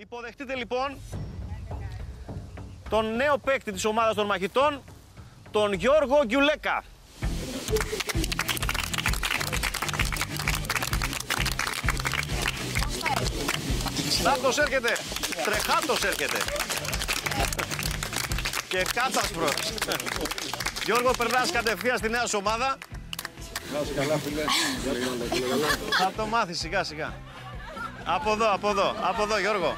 Υποδεχτείτε λοιπόν τον νέο παίκτη της ομάδας των μαχητών, τον Γιώργο Γκιουλέκα. Στάτος έρχεται, τρεχάτος έρχεται και κάτασπρος. Γιώργο, περνάς κατευθείαν στη νέα σου ομάδα. Καλά, φίλε. Θα το μάθεις σιγά σιγά. Από εδώ Γιώργο.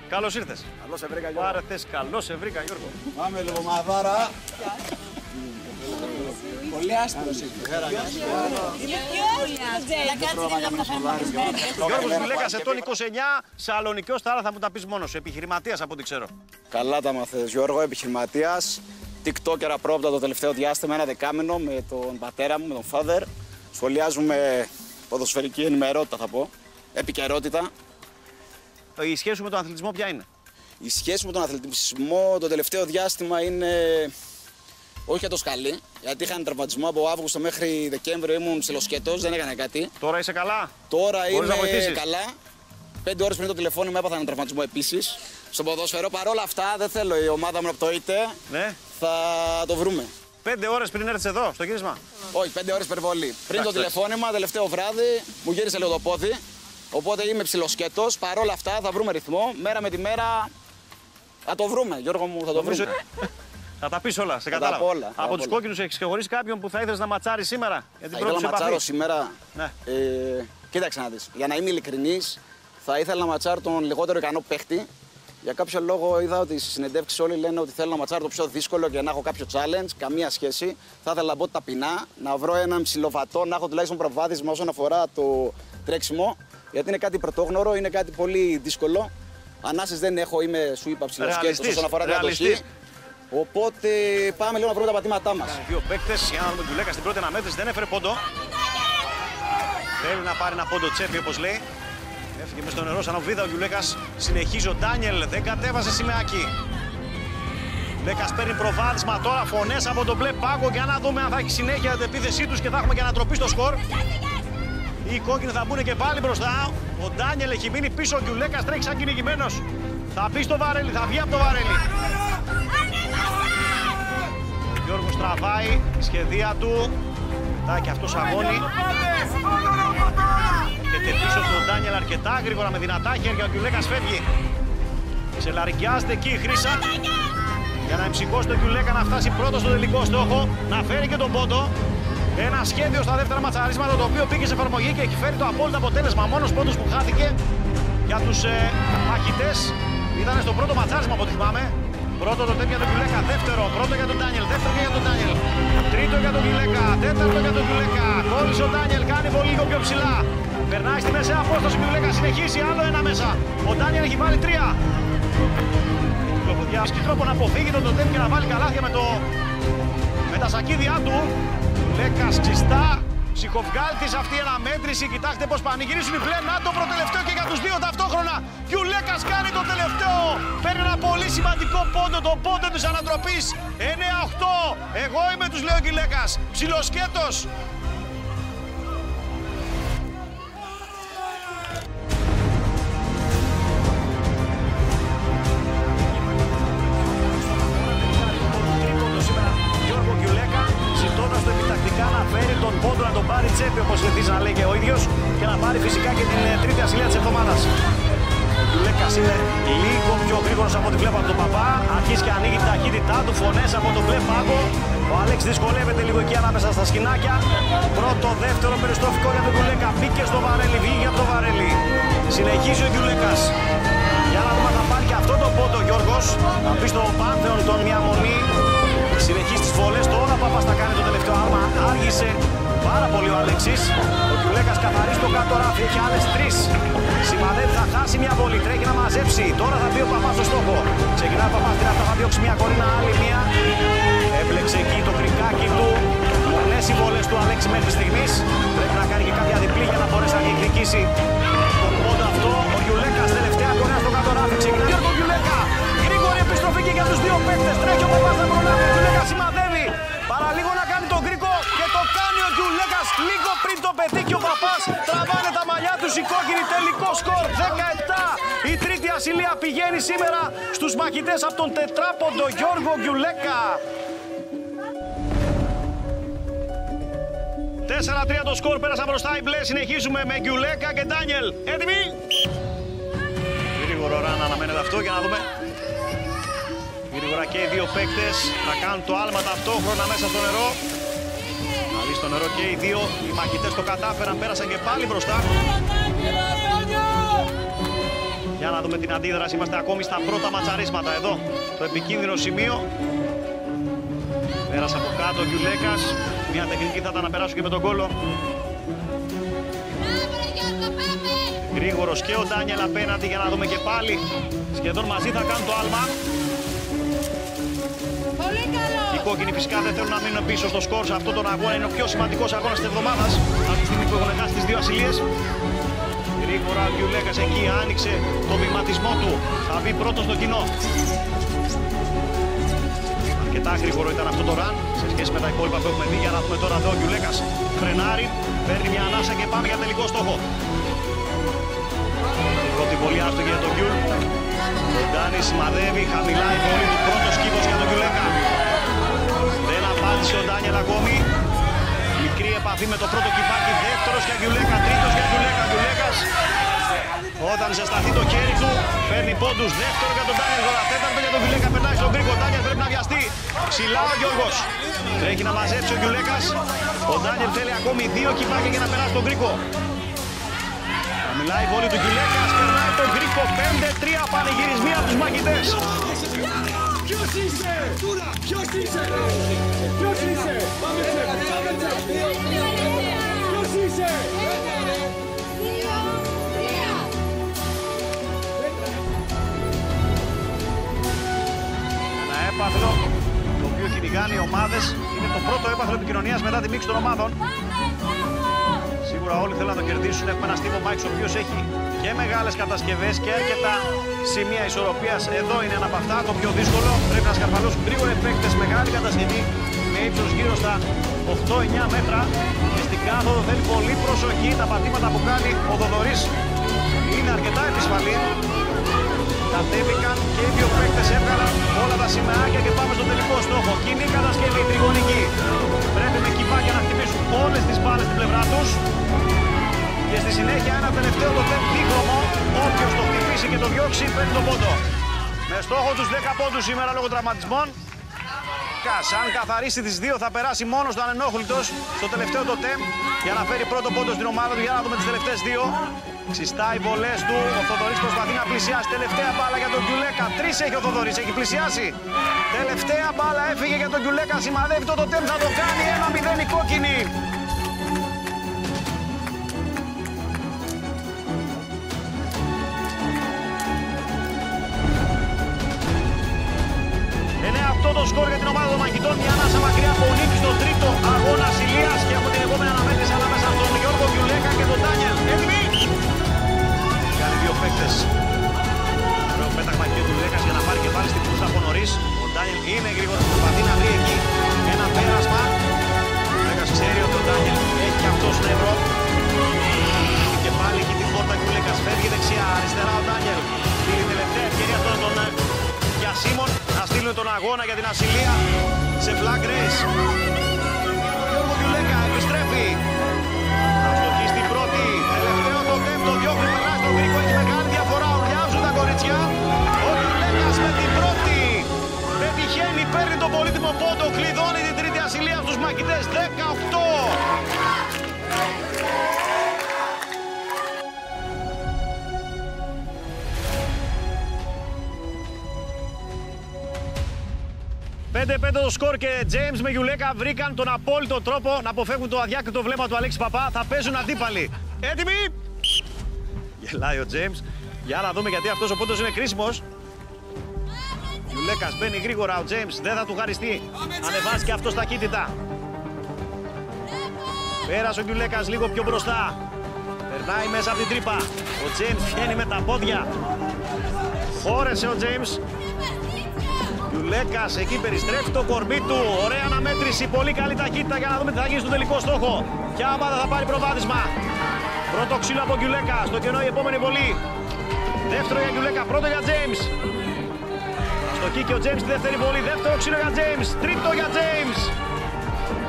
Καλώς ήρθες. Καλώς σε βρήκα, Γιώργο. Πάρε θες, καλώς σε βρήκα Γιώργο. Πάμε λίγο μαδάρα. Πολύ άσπρος είσαι. Γιώργος Γκιουλέκας, ετών 29, Σαλονικιός, τώρα θα μου τα πεις μόνος σου, επιχειρηματίας από ό,τι ξέρω. Καλά τα μαθες, Γιώργο, επιχειρηματίας. TikToker απρόπτα το τελευταίο διάστημα, ένα δεκάμενο με τον πατέρα μου, με τον father. Σχολιάζουμε ποδοσφαιρική ενημερότητα, θα πω. Επικαιρότητα. Η σχέση σου με τον αθλητισμό ποια είναι? Η σχέση με τον αθλητισμό το τελευταίο διάστημα είναι όχι για το σκαλί. Γιατί είχα ένα τραυματισμό από Αύγουστο μέχρι Δεκέμβριο, ήμουν ψιλοσκέτος, δεν έκανε κάτι. Τώρα είσαι καλά? Τώρα είμαι καλά. 5 ώρες πριν το τηλεφώνημα έπαθα έναν τραυματισμό επίσης. Στο ποδόσφαιρο, παρόλα αυτά δεν θέλω η ομάδα μου να πτωείται. Ναι. Θα το βρούμε. 5 ώρες πριν έρθεις εδώ, στο γύρισμα? Όχι, 5 ώρες υπερβολή. Πριν το τηλεφώνημα, τελευταίο βράδυ, μου γύρισε λίγο το πόδι. Οπότε είμαι ψιλοσκέτος. Παρόλα αυτά θα βρούμε ρυθμό. Μέρα με τη μέρα θα το βρούμε. Γιώργο μου, θα το βρούμε. Θα τα πεις όλα, σε κατάλαβα. Όλα, από τους κόκκινους έχεις ξεχωρίσει κάποιον που θα ήθελες να ματσάρεις σήμερα? Για την θα πρώτη ήθελα να ματσάρω σήμερα. Ναι. Κοίταξε να δεις. Για να είμαι ειλικρινής, θα ήθελα να ματσάρω τον λιγότερο ικανό παίχτη. Για κάποιο λόγο είδα ότι στις συνεντεύξεις όλοι λένε ότι θέλω να ματσάρω το πιο δύσκολο και να έχω κάποιο challenge. Καμία σχέση. Θα ήθελα να μπω ταπεινά, να βρω έναν ψιλοβατό, να έχω τουλάχιστον προβάδισμα όσον αφορά το τρέξιμο. Γιατί είναι κάτι πρωτόγνωρο, είναι κάτι πολύ δύσκολο. Ανάσες δεν έχω, σου είπα ψιλοσκέτος όσον αφορά την αντοχή. Οπότε πάμε λίγο να βρούμε τα πατήματά μας. Δύο παίκτες, η Άννα Γκιουλέκα στην πρώτη αναμέτρηση δεν έφερε πόντο. Θέλει να πάρει ένα πόντο τσέπη, όπως λέει. Έφυγε μες στο νερό σαν οβίδα ο Γκιουλέκας. Συνεχίζει ο Ντάνιελ, δεν κατέβασε σημαίακι. Γκιουλέκας παίρνει προβάδισμα τώρα, φωνές από τον μπλε πάγκο για να δούμε αν θα έχει συνέχεια την επίθεσή τους και θα έχουμε και ανατροπή στο σκορ. Οι κόκκινοι θα μπουν και πάλι μπροστά. Ο Ντάνιελ έχει μείνει πίσω, ο Γκιουλέκας τρέχει σαν κυνηγημένος. Θα μπει στο βαρέλι, θα βγει από το βαρέλι. Ο Γιώργος τραβάει, σχεδία του. Μετά και αυτός αγώνει. Και πίσω στον Ντάνιελ αρκετά γρήγορα με δυνατά χέρια. Ο Γκιουλέκας φεύγει. Ξελαρικιάζεται εκεί η Χρύσα. Για να εμψυχώσει τον Γκιουλέκα να φτάσει πρώτο στο τελικό στόχο. Να φέρει και τον πόντο. Ένα σχέδιο στα δεύτερα ματσαρίσματα το οποίο πήγε σε εφαρμογή και έχει φέρει το απόλυτο αποτέλεσμα. Μόνος πόντος που χάθηκε για τους μαχητές ήταν στο πρώτο ματσάρισμα από ό,τι θυμάμαι. Πρώτο το τέτοιο για τον Γκιουλέκα, δεύτερο, πρώτο για τον Ντάνιελ, δεύτερο και για τον Ντάνιελ. Τρίτο για τον Γκιουλέκα, τέταρτο για τον Γκιουλέκα. Κόλλησε ο Ντάνιελ, κάνει πολύ λίγο πιο ψηλά. Περνάει στη μεσαία απόσταση ο Γκιουλέκα, συνεχίζει άλλο ένα μέσα. Ο Ντάνιελ έχει βάλει 3. Βρίσκει τρόπο να αποφύγει τον Τοτέμ και να βάλει καλάθια με τα σακίδια του. Γκιουλέκας ξιστά. Ψυχοβγάλτης αυτή η αναμέτρηση. Κοιτάξτε πως πανηγυρίζουν οι μπλε. Να το προτελευταίο και για τους δύο ταυτόχρονα. Γκιουλέκας κάνει το τελευταίο. Παίρνει ένα πολύ σημαντικό πόντο. Το πόντο της ανατροπής. 9-8. Εγώ είμαι τους λέω Γκιουλέκας. Ψιλοσκέτος. Τον πόντο να τον πάρει τσέπη, όπως συνηθίζει να λέει και ο ίδιος, και να πάρει φυσικά και την τρίτη ασυλία της εβδομάδας. Ο Γκιουλέκας είναι λίγο πιο γρήγορος από ό,τι βλέπω από τον Παπά. Αρχίζει και ανοίγει την ταχύτητά του, φωνές από τον μπλε πάγκο. Ο Αλέξης δυσκολεύεται λίγο εκεί ανάμεσα στα σκηνάκια. Πρώτο, δεύτερο περιστροφικό για τον Γκιουλέκα. Μπήκε στο βαρέλι, βγήκε από το βαρέλι. Συνεχίζει ο Γκιουλέκας. Για να δούμε αν θα πάρει και αυτό το πόντο ο Γιώργος. Να μπει στο Πάνθεον τον μια μονή. Συνεχίζει τις βολές, τώρα ο Παπάς θα κάνει το τελευταίο άλμα. Άργησε πάρα πολύ ο Αλέξης. Ο Γκιουλέκας καθαρίζει το κάτω ράφι, έχει άλλες 3. Σημαδεύει, θα χάσει μια βολή, τρέχει να μαζέψει. Τώρα θα μπει ο Παπάς στο στόχο. Ξεκινάει ο Παπάς, θα διώξει μια κορίνα, άλλη μια. Έμπλεξε εκεί το κρικάκι του. Πολλές οι βολές του Αλέξη μέχρι στιγμής. Πρέπει να κάνει και κάποια διπλή για να μπορέσει να διεκδικήσει τον πόντο αυτό. Ο Γκιουλέκας τελευταία κορίνα στο κάτω ράφι. Ξεκινάει ο Γκιουλέκα. Γρήγορη επιστροφή και για τους δύο παίκτες. Τρέχει ο Παπάς να προλάβει. Ο Γκιουλέκας σημαδεύει. Παραλίγο να κάνει τον γκρίκο και το κάνει ο Γκιουλέκας λίγο πριν το πετύχει ο Παπάς. Τραβάνε τα μαλλιά τους οι κόκκινοι, τελικό σκορ. 17. Η τρίτη ασυλία πηγαίνει σήμερα στους μαχητές από τον τετράποντο Γιώργο Γκιουλέκα. 4-3 το σκορ, πέρασαν μπροστά οι μπλε. Συνεχίζουμε με Γκιουλέκα και Ντάνιελ. Έτοιμοι! Γρήγορο ραν αναμένεται αυτό για να δούμε. Γρήγορα και οι δύο παίκτες θα κάνουν το άλμα ταυτόχρονα μέσα στο νερό. Δηλαδή στο νερό και οι δύο. Οι μαχητές το κατάφεραν, πέρασαν και πάλι μπροστά. Για να δούμε την αντίδραση. Είμαστε ακόμη στα πρώτα ματσαρίσματα εδώ. Το επικίνδυνο σημείο. Πέρασε από κάτω ο Γκιουλέκας. Μια τεχνική θα ήταν να περάσουν και με τον κόλο. Γρήγορος και ο Ντάνιελ απέναντι για να δούμε και πάλι. Σχεδόν μαζί θα κάνουν το άλμα. Οι κόκκινοι φυσικά δεν θέλουν να μείνουν πίσω στο σκορ σε αυτόν τον αγώνα. Είναι ο πιο σημαντικός αγώνας της εβδομάδας. Από τη στιγμή που έχουν χάσει τις δύο ασυλίες. Γρήγορα ο Γκιουλέκας εκεί άνοιξε το βηματισμό του. Θα μπει πρώτος στο κοινό. Αρκετά γρήγορο ήταν αυτό το run σε σχέση με τα υπόλοιπα που έχουμε δει. Για να δούμε τώρα εδώ ο Γκιουλέκας φρενάρει, παίρνει μια ανάσα και πάμε για τελικό στόχο. Πρώτη βολή άστοχη για τον Γκιουλ. Ο Ντάνι σημαδεύει, χαμηλά η βολή του, πρώτος κύβος για τον Γκιουλέκα. Δεν απάντησε ο Ντάνιελ ακόμη. Μικρή επαφή με το πρώτο κυβάκι, δεύτερος για Γκιουλέκα, τρίτος για Γκιουλέκα. Γκιουλέκας όταν ζεσταθεί το χέρι του, παίρνει πόντους, δεύτερο για τον Ντάνιελ, τώρα τέταρτο για τον Γκιουλέκα, περνάει στον Γκρίκο. Ο Ντάνιελ πρέπει να βιαστεί. Ψηλά ο Γιώργος. Τρέχει να μαζέψει ο Γκιουλέκας. Ο Ντάνιελ θέλει ακόμη δύο κυβάκια για να περάσει τον Γκρίκο. Μιλάει η βόλη του Γκιουλέκας, περνάει τον Γκρίκο. 5-3 πανηγυρισμοί από τους μαχητές. Ποιος είσαι! Ποιος είσαι! Ποιος είσαι! Πάμε ποιος είσαι! Ένα έπαθλο το οποίο κυνηγάνε οι ομάδες. Είναι το πρώτο έπαθλο επικοινωνίας μετά τη μίξη των ομάδων. Σίγουρα όλοι θέλουν να το κερδίσουν. Έχουμε ένα Στίβο Μάικς ο οποίος έχει και μεγάλες κατασκευές και αρκετά σημεία ισορροπίας. Εδώ είναι ένα από αυτά το πιο δύσκολο. Πρέπει να σκαρφαλώσουν γρήγορα οι παίκτες, μεγάλη κατασκευή με ύψος γύρω στα 8-9 μέτρα. Και στην κάθοδο θέλει πολύ προσοχή. Τα πατήματα που κάνει ο Θοδωρής είναι αρκετά επισφαλή. Κατέβηκαν και οι δύο παίκτες, έβγαλαν όλα τα σημαίακια και πάμε στο τελικό στόχο. Κοινή κατασκευή, τριγωνική. Πρέπει με κυβάκια να χτυπήσουν όλες τις μπάλες στην πλευρά τους. Και στη συνέχεια ένα τελευταίο το τέμ δίχρωμο. Όποιος το χτυπήσει και το διώξει παίρνει τον πόντο. Με στόχο τους 10 πόντους σήμερα λόγω τραυματισμών. Αν καθαρίσει τις δύο θα περάσει μόνο στο ανενόχλητος στο τελευταίο το τέμ για να φέρει πρώτο πόντο στην ομάδα του. Για να δούμε τις τελευταίες δύο. Ξιστά οι βολές του. Ο Θοδωρής προσπαθεί να πλησιάσει. Τελευταία μπάλα για τον Γκιουλέκα. 3 έχει ο Θοδωρής, έχει πλησιάσει. Τελευταία μπάλα έφυγε για τον Γκιουλέκα. Σημαδεύει το τέμ, θα το κάνει. 1-0 η κόκκινη. Το σκορ για την ομάδα των μαχητών, μια ανάσα μακριά από νίκη στον τρίτο αγώνα ασυλίας και έχουμε την επόμενη αναμέτρηση ανάμεσα στον Γιώργο Γκιουλέκα και τον Ντάνιελ. Έτοιμοι! Κάνει δύο παίκτες. Ωραίο πέταγμα και ο Γκιουλέκας για να πάρει και πάλι στην πούστα από νωρίς. Ο Ντάνιελ είναι γρήγορος, προσπαθεί να βρει εκεί ένα πέρασμα. Ο Γκιουλέκας ξέρει ότι ο Ντάνιελ έχει αυτός νεύρο. Και πάλι εκεί την πόρτα Γκιουλέκας, φεύγει δεξιά, αριστερά ο Ντάνιελ. Η τελευταία ευκαιρία τώρα τον για Σίμον να στείλουν τον αγώνα για την ασυλία σε flag race. Γιώργο Γκιουλέκα επιστρέφει. Αστοχή στην πρώτη. Τελευταίο το τέμπτο. Διώχνει, περνάει στον Γκρίκο. Έχει μεγάλη διαφορά. Ουρλιάζουν τα κορίτσια. Ο Γκιουλέκας με την πρώτη. Πετυχαίνει, παίρνει τον πολύτιμο πόντο. Κλειδώνει την τρίτη ασυλία στους μαχητές. 18. Πέντε το σκορ και James με Γκιουλέκα βρήκαν τον απόλυτο τρόπο να αποφεύγουν το αδιάκριτο βλέμμα του Αλέξη Παπά. Θα παίζουν αντίπαλοι. Έτοιμοι! Γελάει ο James. Για να δούμε γιατί αυτός ο πόντος είναι κρίσιμος. Γκιουλέκας μπαίνει γρήγορα. Ο James δεν θα του χαριστεί. Ανεβάζει και αυτός ταχύτητα. Πέρασε ο Γκιουλέκας λίγο πιο μπροστά. Περνάει μέσα από την τρύπα. Ο James βγαίνει με τα πόδια. Χώρεσε ο James. Γκιουλέκας εκεί περιστρέφει το κορμί του. Ωραία αναμέτρηση, πολύ καλή ταχύτητα για να δούμε τι θα γίνει στο τελικό στόχο. Ποια ομάδα θα πάρει προβάδισμα. Πρώτο ξύλο από Γκιουλέκα. Στο κενό η επόμενη βολή. Δεύτερο για Γκιουλέκα, πρώτο για James. Αστοχή και ο James στη δεύτερη βολή. Δεύτερο ξύλο για James. Τρίτο για James.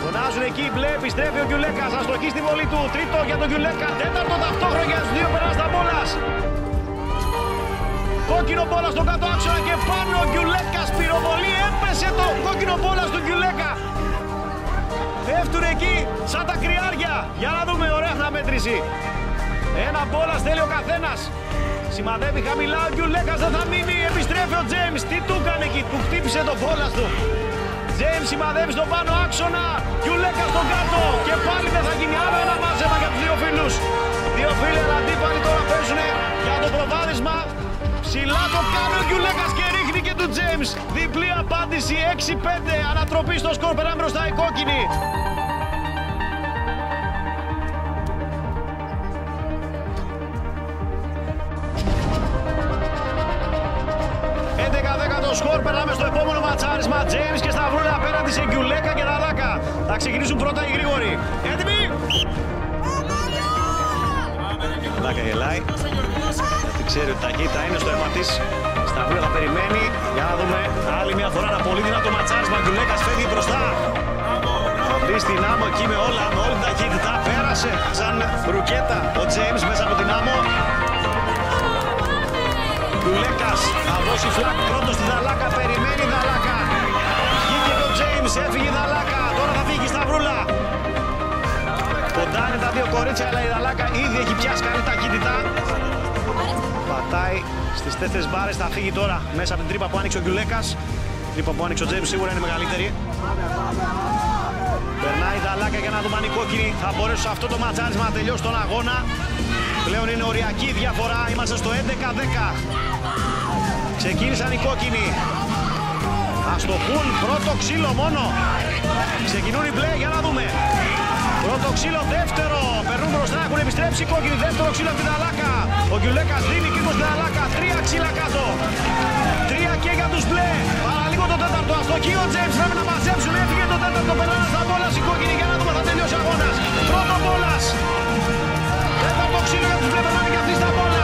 Φωνάζουν εκεί, μπλε, επιστρέφει ο Γκιουλέκας. Αστοχή στη βολή του. Τρίτο για τον Γκιουλέκα. Τέταρτο ταυτόχρονα για τους δύο περάστα μπόλας. Κόκκινο μπόλα στον κάτω άξονα και πάνω ο Γκιουλέκας. Πυροβολή, έπεσε το κόκκινο μπόλα του Γκιουλέκα. Πέφτουν εκεί σαν τα κρυάρια. Για να δούμε, ωραία αναμέτρηση. Ένα μπόλα θέλει ο καθένας. Σημαδεύει χαμηλά ο Γκιουλέκας, δεν θα μείνει. Επιστρέφει ο James. Τι του έκανε εκεί, του χτύπησε το μπόλα του. James σημαδεύει στον πάνω άξονα. Γκιουλέκας στον κάτω. Και πάλι δεν θα γίνει άλλο ένα μάζεμα για τους δύο φίλους. Δύο φίλοι αλλά αντίπαλοι τώρα παίζουν για το προβάδισμα. Ψηλά το κάνει ο Γκιουλέκας και ρίχνει και του James. Διπλή απάντηση 6-5. Ανατροπή στο σκορ, περνάμε μπροστά οι κόκκινοι. 11-10 το σκορ, περνάμε στο επόμενο ματσάρισμα. James και Σταυρούλα απέναντι σε Γκιουλέκα και Δαλάκα. Θα ξεκινήσουν πρώτα οι γρήγοροι. Έτοιμοι! Δαλάκα γελάει. Γιατί ξέρει ότι ταχύτητα είναι στο αίμα της. Σταυρούλα θα περιμένει. Για να δούμε άλλη μια φορά ένα πολύ δυνατό ματσάρισμα. Γκιουλέκας φεύγει μπροστά. Θα μπει στην άμμο εκεί με όλα, με όλη την ταχύτητα. Πέρασε σαν ρουκέτα ο James μέσα από την άμμο. Γκιουλέκας θα δώσει φλακ πρώτο στη Δαλάκα, περιμένει η Δαλάκα. Βγήκε και ο James, έφυγε η Δαλάκα, τώρα θα φύγει η Σταυρούλα. Κοντά είναι τα δύο κορίτσια, αλλά η Δαλάκα ήδη έχει πιάσει καλή ταχύτητα. Πατάει στις τέσσερις μπάρες, θα φύγει τώρα μέσα από την τρύπα που άνοιξε ο Γκιουλέκας. Η τρύπα που άνοιξε ο James σίγουρα είναι μεγαλύτερη. Περνάει η Δαλάκα για να δούμε αν οι κόκκινοι θα μπορέσουν σε αυτό το ματσάρισμα να τελειώσει τον αγώνα. Πλέον είναι οριακή διαφορά, είμαστε στο 11-10. Ξεκίνησαν οι κόκκινοι. Ας το πουν, πρώτο ξύλο μόνο. Ξεκινούν οι μπλε, για να δούμε. Πρώτο ξύλο, δεύτερο. Περνούν μπροστά, έχουν επιστρέψει οι κόκκινοι. Δεύτερο ξύλο από τη Δαλάκα. Ο Γκιουλέκας δίνει κύκλο στη Δαλάκα. Τρία ξύλα κάτω. Τρία και για τους μπλε. Παραλίγο το τέταρτο. Αστοχή ο James, πρέπει να μαζέψουν. Έφυγε το τέταρτο. Περνάνε στα μπόλας οι κόκκινοι. Για να δούμε, θα τελειώσει ο αγώνας. Πρώτο μπόλας. Τέταρτο ξύλο για τους μπλε, περνάνε και αυτοί στα μπόλας.